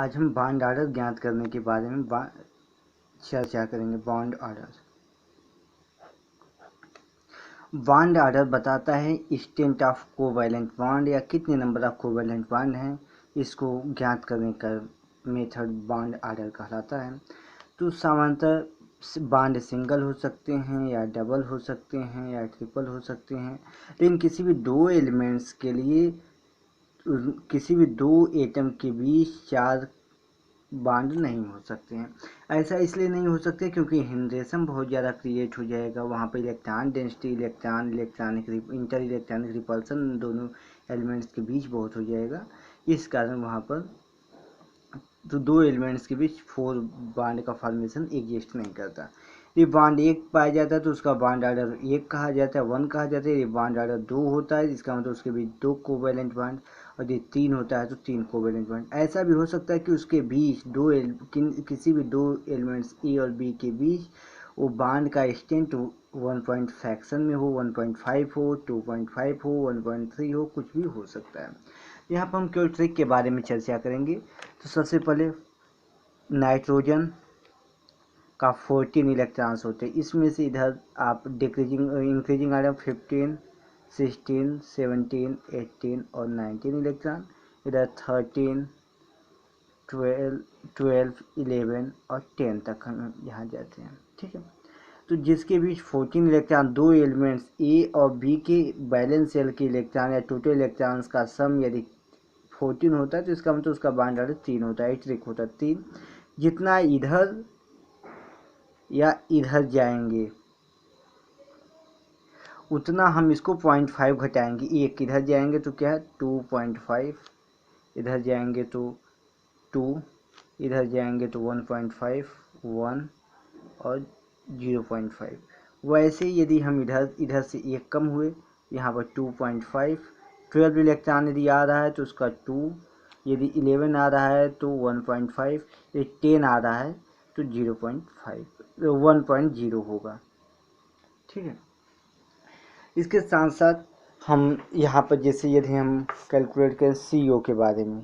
आज हम bond order ज्ञात करने के बारे में चर्चा करेंगे। बॉन्ड ऑर्डर बताता है स्ट्रेंथ ऑफ कोवैलेंट बॉन्ड या कितने नंबर ऑफ कोवैलेंट बॉन्ड हैं, इसको ज्ञात करने का मेथड बॉन्ड ऑर्डर कहलाता है। तो सामान्यतः बॉन्ड सिंगल हो सकते हैं या डबल हो सकते हैं या ट्रिपल हो सकते हैं, लेकिन किसी भी दो एलिमेंट्स के लिए किसी भी दो एटम के बीच चार बॉन्ड नहीं हो सकते हैं। ऐसा इसलिए नहीं हो सकते क्योंकि हिंड्रेशन बहुत ज़्यादा क्रिएट हो जाएगा, वहाँ पर electron density, electronic inter electronic repulsion दोनों एलिमेंट्स के बीच बहुत हो जाएगा। इस कारण वहाँ पर तो दो एलिमेंट्स के बीच फोर बॉन्ड का फॉर्मेशन एग्जिस्ट नहीं करता। ये बॉन्ड एक पाया जाता है तो उसका बॉन्ड ऑर्डर एक कहा जाता है, वन कहा जाता है। ये बॉन्ड ऑर्डर दो होता है, जिसका मतलब उसके बीच दो कोवैलेंट बॉन्ड, और ये तीन होता है तो तीन कोवैलेंट बॉन्ड। ऐसा भी हो सकता है कि उसके बीच किसी भी दो एलिमेंट्स ए और बी के बीच वो बॉन्ड का स्ट्रेंथ 1 फ्रैक्शन में हो, 1.5 हो, 2.5 हो, 1.3 हो, कुछ भी हो सकता है। यहाँ पर हम केवल ट्रिक के बारे में चर्चा करेंगे। तो सबसे पहले नाइट्रोजन का 14 इलेक्ट्रॉन्स होते हैं, इसमें से इधर आप इंक्रीजिंग आइटम 15, 16, 17, 18 और 19 इलेक्ट्रॉन, इधर 13, 12, 11 और 10 तक हम यहाँ जाते हैं। ठीक है, तो जिसके बीच 14 इलेक्ट्रॉन, दो एलिमेंट्स ए और बी के बैलेंस शेल के इलेक्ट्रॉन या टोटल इलेक्ट्रॉन्स का सम यदि 14 होता है तो इसका मतलब उसका बॉन्ड ऑर्डर 3 होता है, ट्रिक होता है 3। जितना इधर या इधर जाएंगे उतना हम इसको 0.5 घटाएंगे। एक इधर जाएंगे तो क्या है 2.5, इधर जाएंगे तो 2, इधर जाएंगे तो 1.5, 1 और 0.5। वैसे यदि हम इधर से एक कम हुए, यहाँ पर 2.5, 12 इलेक्ट्रॉन यदि आ रहा है तो उसका 2, यदि 11 आ रहा है तो 1.5, यदि 10 आ रहा है तो 0.5 1.0 होगा। ठीक है, इसके साथ साथ हम यहाँ पर जैसे यदि हम कैलकुलेट करें CO के बारे में,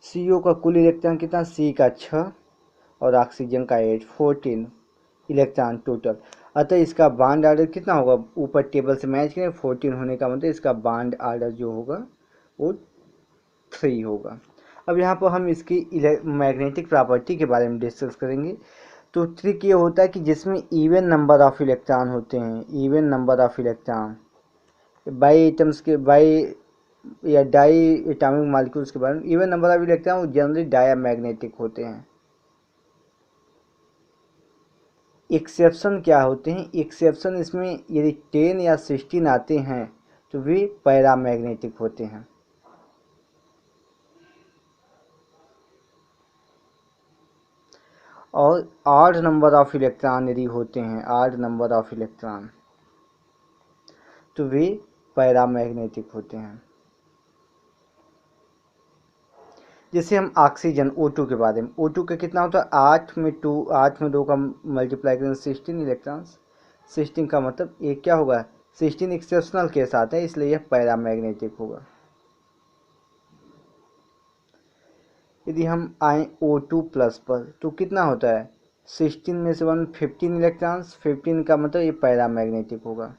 CO का कुल इलेक्ट्रॉन कितना, C का 6 और ऑक्सीजन का 8, 14 इलेक्ट्रॉन टोटल। अतः इसका बॉन्ड ऑर्डर कितना होगा, ऊपर टेबल से मैच करें, 14 होने का मतलब इसका बॉन्ड ऑर्डर जो होगा वो 3 होगा। अब यहाँ पर हम इसकी मैग्नेटिक प्रॉपर्टी के बारे में डिस्कस करेंगे। तो ट्रिक ये होता है कि जिसमें इवन नंबर ऑफ इलेक्ट्रॉन होते हैं, even number of electron by atoms के बाई या डाई एटॉमिक मॉलिक्यूल्स के बारे में, इवन नंबर ऑफ इलेक्ट्रॉन वो जनरली डायमैग्नेटिक होते हैं। एक्सेप्शन क्या होते हैं, एक्सेप्शन इसमें यदि 10 या 16 आते हैं तो वे पैरामैग्नेटिक होते हैं। और ऑड नंबर ऑफ इलेक्ट्रॉन यदि होते हैं, ऑड नंबर ऑफ इलेक्ट्रॉन, तो वे पैरामैग्नेटिक होते हैं। जैसे हम ऑक्सीजन O2 के बारे में, O2 का कितना होता है, 8 में 2 का मल्टीप्लाई करें 16 इलेक्ट्रॉन्स। 16 का मतलब एक क्या होगा, 16 एक्सेप्शनल केस आता है, इसलिए यह पैरामैग्नेटिक होगा। यदि हम आए O2 प्लस पर तो कितना होता है, 16 में से 1 15 इलेक्ट्रॉन्स, 15 का मतलब ये पैरामैग्नेटिक होगा।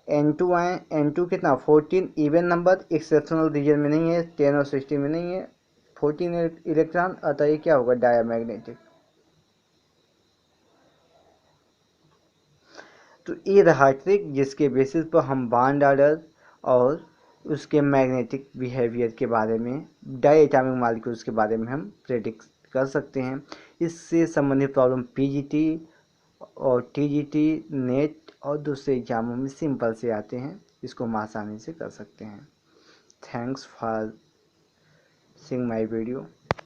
N2 आए, N2 कितना 14 इवन नंबर, एक्सेप्शनल रीजन में नहीं है, 10 और 16 में नहीं है, 14 इलेक्ट्रॉन, अतः ये क्या होगा, डायमैग्नेटिक। तो ये रहा ट्रिक जिसके बेसिस पर हम बॉन्ड ऑर्डर और उसके मैग्नेटिक बिहेवियर के बारे में, डाई एटॉमिक मॉलिक्यूल्स के बारे में हम प्रेडिक्ट कर सकते हैं। इससे संबंधित प्रॉब्लम PGT और TGT, नेट और दूसरे एग्जामों में सिंपल से आते हैं, इसको हम आसानी से कर सकते हैं। Thanks for seeing my video.